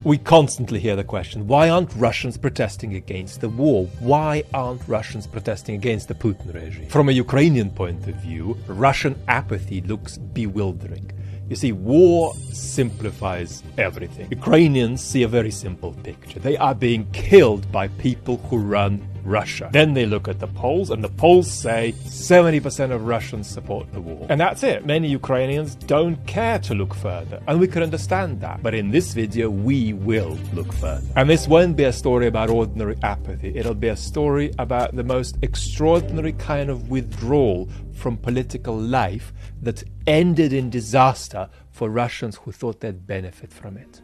We constantly hear the question, why aren't Russians protesting against the war? Why aren't Russians protesting against the Putin regime? From a Ukrainian point of view, Russian apathy looks bewildering. You see, war simplifies everything. Ukrainians see a very simple picture. They are being killed by people who run Russia. Then they look at the polls, and the polls say 70% of Russians support the war. And that's it. Many Ukrainians don't care to look further, and we can understand that. But in this video, we will look further. And this won't be a story about ordinary apathy. It'll be a story about the most extraordinary kind of withdrawal from political life that ended in disaster for Russians who thought they'd benefit from it.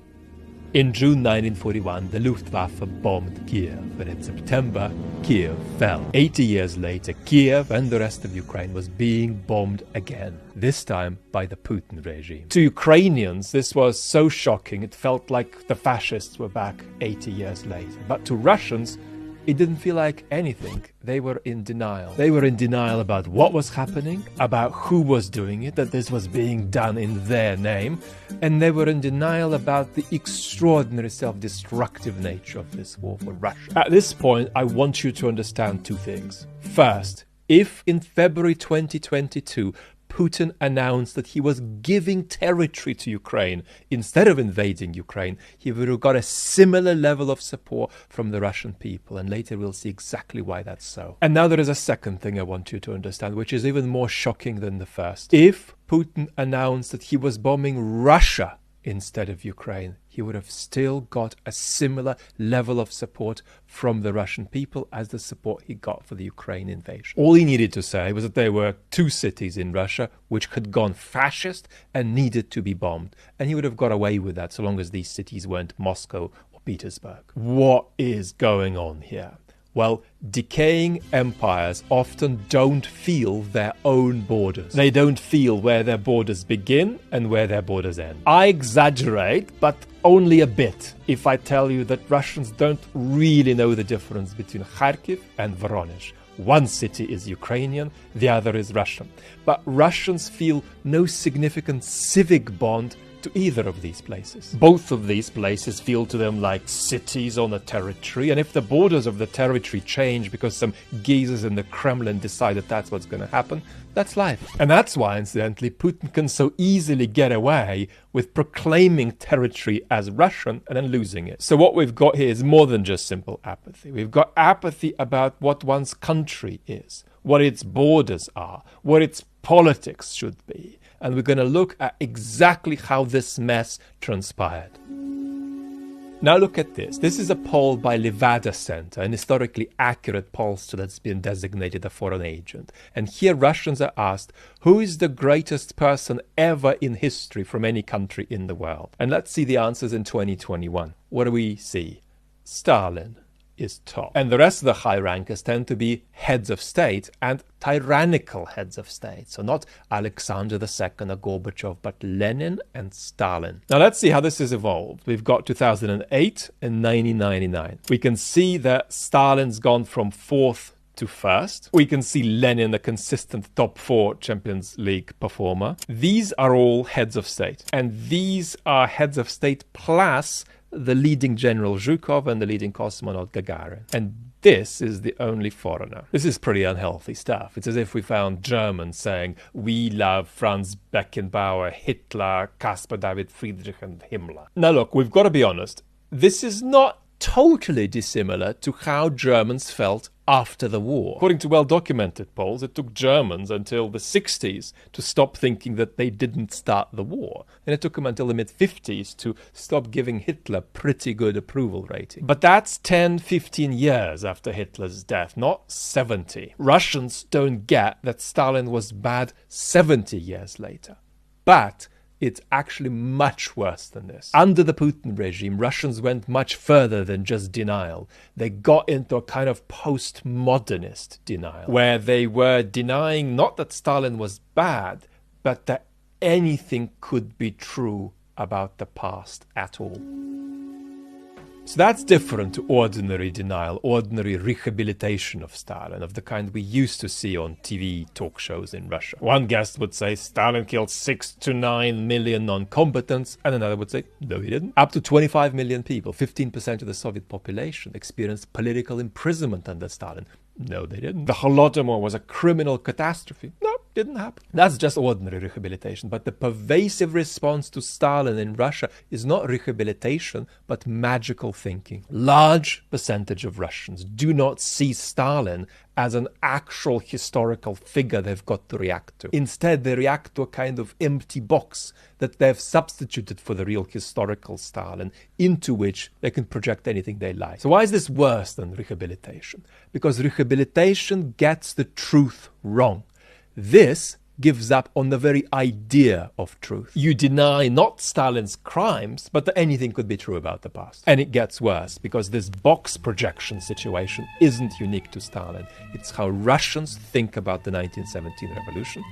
In June 1941, the Luftwaffe bombed Kiev, and in September, Kiev fell. 80 years later, Kiev and the rest of Ukraine was being bombed again, this time by the Putin regime. To Ukrainians, this was so shocking, it felt like the fascists were back 80 years later. But to Russians, it didn't feel like anything. They were in denial. They were in denial about what was happening, about who was doing it, that this was being done in their name, and they were in denial about the extraordinary self-destructive nature of this war for Russia. At this point, I want you to understand two things. First, if in February 2022, Putin announced that he was giving territory to Ukraine instead of invading Ukraine, he would have got a similar level of support from the Russian people, and later we'll see exactly why that's so. And now there is a second thing I want you to understand, which is even more shocking than the first. If Putin announced that he was bombing Russia instead of Ukraine, he would have still got a similar level of support from the Russian people as the support he got for the Ukraine invasion. All he needed to say was that there were two cities in Russia which had gone fascist and needed to be bombed, and he would have got away with that so long as these cities weren't Moscow or Petersburg. What is going on here? Well, decaying empires often don't feel their own borders. They don't feel where their borders begin and where their borders end. I exaggerate, but only a bit, if I tell you that Russians don't really know the difference between Kharkiv and Voronezh. One city is Ukrainian, the other is Russian. But Russians feel no significant civic bond to either of these places. Both of these places feel to them like cities on a territory, and if the borders of the territory change because some geezers in the Kremlin decide that that's what's going to happen, that's life. And that's why, incidentally, Putin can so easily get away with proclaiming territory as Russian and then losing it. So what we've got here is more than just simple apathy. We've got apathy about what one's country is, what its borders are, what its politics should be. And we're going to look at exactly how this mess transpired. Now look at this. This is a poll by Levada Center, an historically accurate pollster that's been designated a foreign agent. And here Russians are asked, who is the greatest person ever in history from any country in the world? And let's see the answers in 2021. What do we see? Stalin is top. And the rest of the high rankers tend to be heads of state and tyrannical heads of state. So not Alexander II or Gorbachev, but Lenin and Stalin. Now let's see how this has evolved. We've got 2008 and 1999. We can see that Stalin's gone from fourth to first. We can see Lenin, a consistent top 4 Champions League performer. These are all heads of state. And these are heads of state plus the leading General Zhukov and the leading cosmonaut Gagarin. And this is the only foreigner. This is pretty unhealthy stuff. It's as if we found Germans saying, we love Franz Beckenbauer, Hitler, Caspar David Friedrich and Himmler. Now look, we've got to be honest. This is not totally dissimilar to how Germans felt after the war. According to well-documented polls, it took Germans until the 60s to stop thinking that they didn't start the war. And it took them until the mid-50s to stop giving Hitler pretty good approval rating. But that's 10, 15 years after Hitler's death, not 70. Russians don't get that Stalin was bad 70 years later. But it's actually much worse than this. Under the Putin regime, Russians went much further than just denial. They got into a kind of postmodernist denial, where they were denying not that Stalin was bad, but that anything could be true about the past at all. So that's different to ordinary denial, ordinary rehabilitation of Stalin, of the kind we used to see on TV talk shows in Russia. One guest would say Stalin killed 6 to 9 million non-combatants, and another would say, no, he didn't. Up to 25 million people, 15% of the Soviet population, experienced political imprisonment under Stalin. No, they didn't. The Holodomor was a criminal catastrophe. No, didn't happen. That's just ordinary rehabilitation. But the pervasive response to Stalin in Russia is not rehabilitation, but magical thinking. Large percentage of Russians do not see Stalin as an actual historical figure they've got to react to. Instead, they react to a kind of empty box that they've substituted for the real historical Stalin, into which they can project anything they like. So why is this worse than rehabilitation? Because rehabilitation gets the truth wrong. This gives up on the very idea of truth. You deny not Stalin's crimes, but that anything could be true about the past. And it gets worse, because this box projection situation isn't unique to Stalin. It's how Russians think about the 1917 revolution.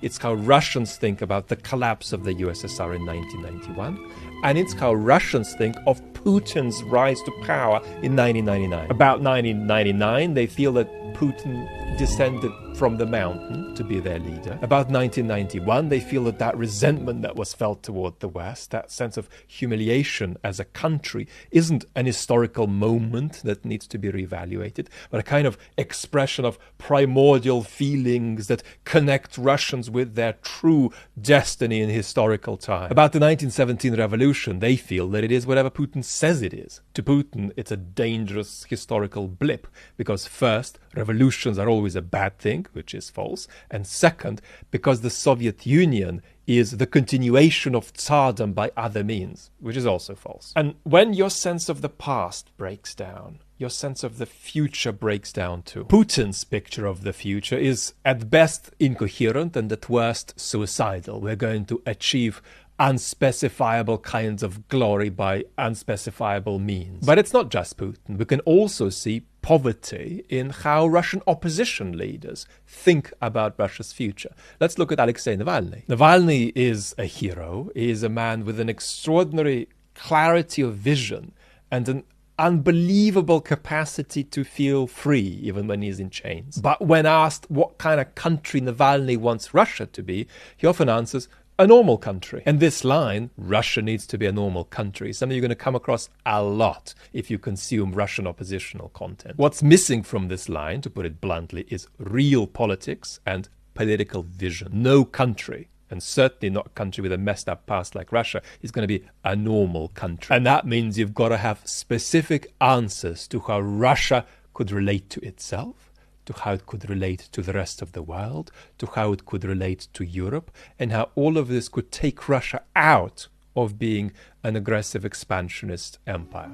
It's how Russians think about the collapse of the USSR in 1991. And it's how Russians think of Putin's rise to power in 1999. About 1999, they feel that Putin descended from the mountain to be their leader. About 1991, they feel that that resentment that was felt toward the West, that sense of humiliation as a country, isn't an historical moment that needs to be reevaluated, but a kind of expression of primordial feelings that connect Russians with their true destiny in historical time. About the 1917 revolution, they feel that it is whatever Putin says it is. To Putin, it's a dangerous historical blip, because first, revolutions are always a bad thing, which is false, and second, because the Soviet Union is the continuation of Tsardom by other means, which is also false. And when your sense of the past breaks down, your sense of the future breaks down too. Putin's picture of the future is at best incoherent and at worst suicidal. We're going to achieve unspecifiable kinds of glory by unspecifiable means. But it's not just Putin. We can also see poverty in how Russian opposition leaders think about Russia's future. Let's look at Alexei Navalny. Navalny is a hero. He is a man with an extraordinary clarity of vision and an unbelievable capacity to feel free even when he's in chains. But when asked what kind of country Navalny wants Russia to be, he often answers, a normal country. And this line, Russia needs to be a normal country, is something you're going to come across a lot if you consume Russian oppositional content. What's missing from this line, to put it bluntly, is real politics and political vision. No country, and certainly not a country with a messed up past like Russia, is going to be a normal country. And that means you've got to have specific answers to how Russia could relate to itself, to how it could relate to the rest of the world, to how it could relate to Europe, and how all of this could take Russia out of being an aggressive expansionist empire.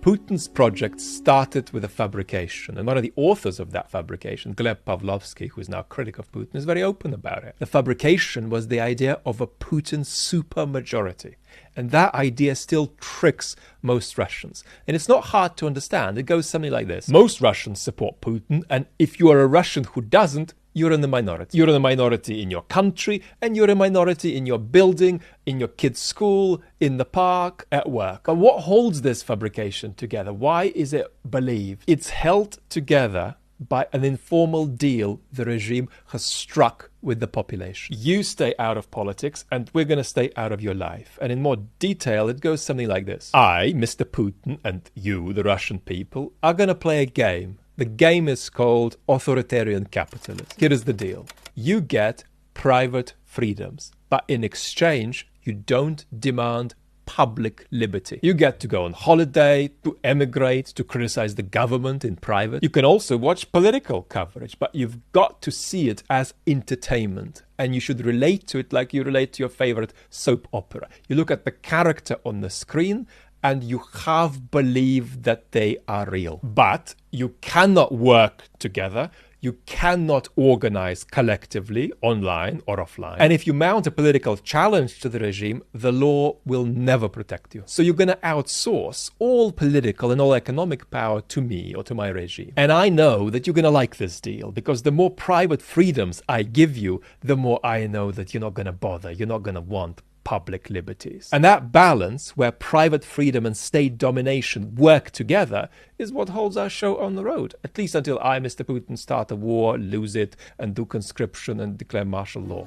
Putin's project started with a fabrication, and one of the authors of that fabrication, Gleb Pavlovsky, who is now a critic of Putin, is very open about it. The fabrication was the idea of a Putin supermajority. And that idea still tricks most Russians. And it's not hard to understand. It goes something like this. Most Russians support Putin, and if you are a Russian who doesn't, you're in the minority. You're in the minority in your country, and you're a minority in your building, in your kid's school, in the park, at work. But what holds this fabrication together? Why is it believed? It's held together by an informal deal the regime has struck with the population. You stay out of politics, and we're going to stay out of your life. And in more detail, it goes something like this. I, Mr. Putin, and you, the Russian people, are going to play a game. The game is called authoritarian capitalism. Here is the deal. You get private freedoms, but in exchange, you don't demand public liberty. You get to go on holiday, to emigrate, to criticize the government in private. You can also watch political coverage, but you've got to see it as entertainment. And you should relate to it like you relate to your favorite soap opera. You look at the character on the screen and you half believe that they are real. But you cannot work together. You cannot organize collectively, online or offline. And if you mount a political challenge to the regime, the law will never protect you. So you're going to outsource all political and all economic power to me or to my regime. And I know that you're going to like this deal, because the more private freedoms I give you, the more I know that you're not going to bother. You're not going to want public liberties. And that balance, where private freedom and state domination work together, is what holds our show on the road, at least until I, Mr. Putin, start a war, lose it, and do conscription and declare martial law.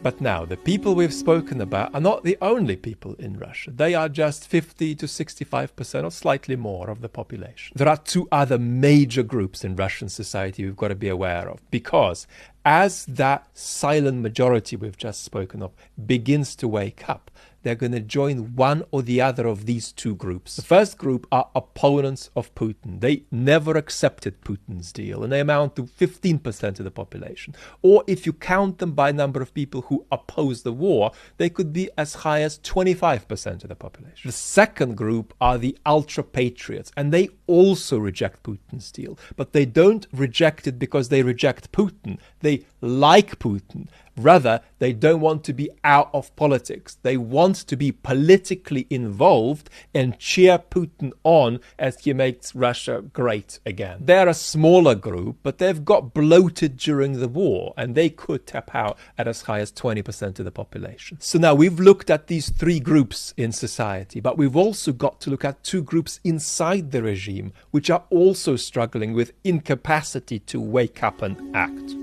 But now, the people we've spoken about are not the only people in Russia. They are just 50 to 65% or slightly more of the population. There are two other major groups in Russian society we've got to be aware of, because as that silent majority we've just spoken of begins to wake up, they're going to join one or the other of these two groups. The first group are opponents of Putin. They never accepted Putin's deal, and they amount to 15% of the population. Or if you count them by number of people who oppose the war, they could be as high as 25% of the population. The second group are the ultra-patriots, and they also reject Putin's deal. But they don't reject it because they reject Putin. They like Putin. Rather, they don't want to be out of politics. They want to be politically involved and cheer Putin on as he makes Russia great again. They're a smaller group, but they've got bloated during the war, and they could tap out at as high as 20% of the population. So now we've looked at these three groups in society, but we've also got to look at two groups inside the regime, which are also struggling with incapacity to wake up and act.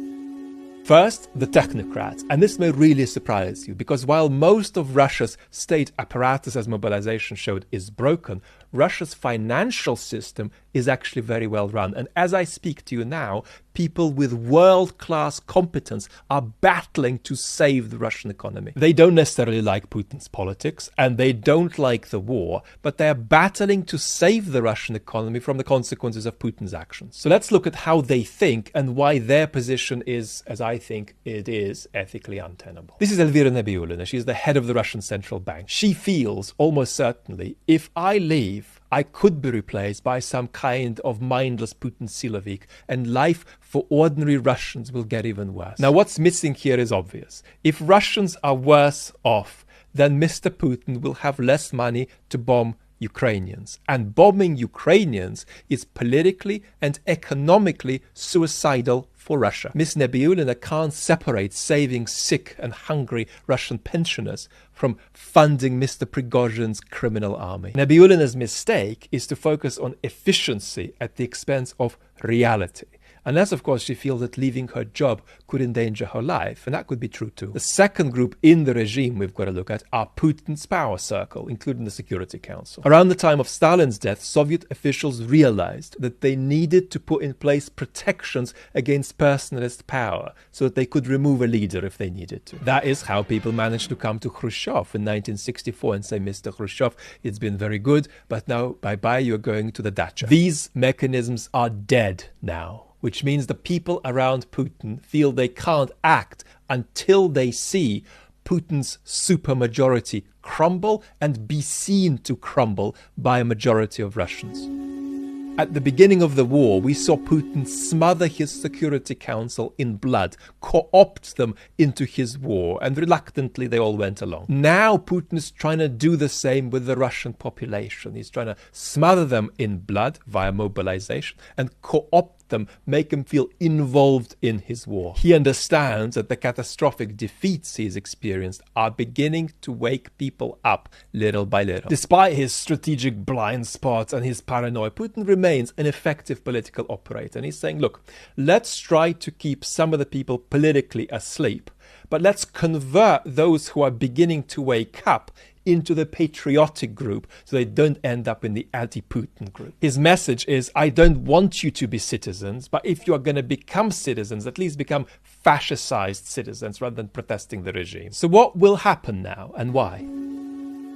First, the technocrats, and this may really surprise you, because while most of Russia's state apparatus, as mobilization showed, is broken, Russia's financial system is actually very well run. And as I speak to you now, people with world-class competence are battling to save the Russian economy. They don't necessarily like Putin's politics, and they don't like the war, but they're battling to save the Russian economy from the consequences of Putin's actions. So let's look at how they think and why their position is, as I think it is, ethically untenable. This is Elvira Nabiullina. She's the head of the Russian Central Bank. She feels, almost certainly, if I leave, I could be replaced by some kind of mindless Putin Silovik, and life for ordinary Russians will get even worse. Now, what's missing here is obvious. If Russians are worse off, then Mr. Putin will have less money to bomb Ukrainians. And bombing Ukrainians is politically and economically suicidal for Russia. Ms. Nabiullina can't separate saving sick and hungry Russian pensioners from funding Mr. Prigozhin's criminal army. Nabiullina's mistake is to focus on efficiency at the expense of reality. Unless, of course, she feels that leaving her job could endanger her life, and that could be true too. The second group in the regime we've got to look at are Putin's power circle, including the Security Council. Around the time of Stalin's death, Soviet officials realized that they needed to put in place protections against personalist power so that they could remove a leader if they needed to. That is how people managed to come to Khrushchev in 1964 and say, Mr. Khrushchev, it's been very good, but now bye-bye, you're going to the dacha. These mechanisms are dead now, which means the people around Putin feel they can't act until they see Putin's supermajority crumble and be seen to crumble by a majority of Russians. At the beginning of the war, we saw Putin smother his Security Council in blood, co-opt them into his war, and reluctantly they all went along. Now Putin is trying to do the same with the Russian population. He's trying to smother them in blood via mobilization and co-opt them, make them feel involved in his war. He understands that the catastrophic defeats he's experienced are beginning to wake people up little by little. Despite his strategic blind spots and his paranoia, Putin remains an effective political operator. And he's saying, look, let's try to keep some of the people politically asleep, but let's convert those who are beginning to wake up into the patriotic group so they don't end up in the anti-Putin group. His message is, I don't want you to be citizens, but if you are going to become citizens, at least become fascicized citizens rather than protesting the regime. So what will happen now and why?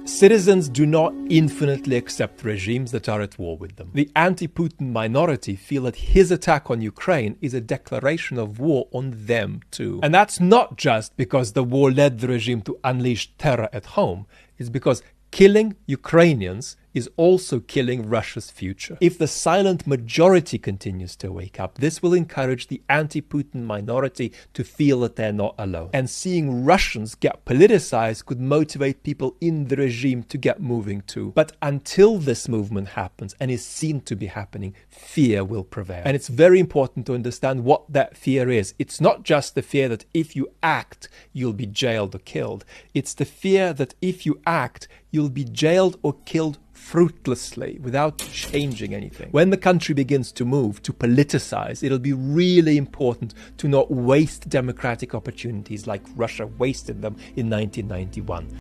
Citizens do not infinitely accept regimes that are at war with them. The anti-Putin minority feel that his attack on Ukraine is a declaration of war on them too. And that's not just because the war led the regime to unleash terror at home. It's because killing Ukrainians is also killing Russia's future. If the silent majority continues to wake up, this will encourage the anti-Putin minority to feel that they're not alone. And seeing Russians get politicized could motivate people in the regime to get moving too. But until this movement happens, and is seen to be happening, fear will prevail. And it's very important to understand what that fear is. It's not just the fear that if you act, you'll be jailed or killed. It's the fear that if you act, you'll be jailed or killed fruitlessly, without changing anything. When the country begins to move, to politicize, it'll be really important to not waste democratic opportunities like Russia wasted them in 1991.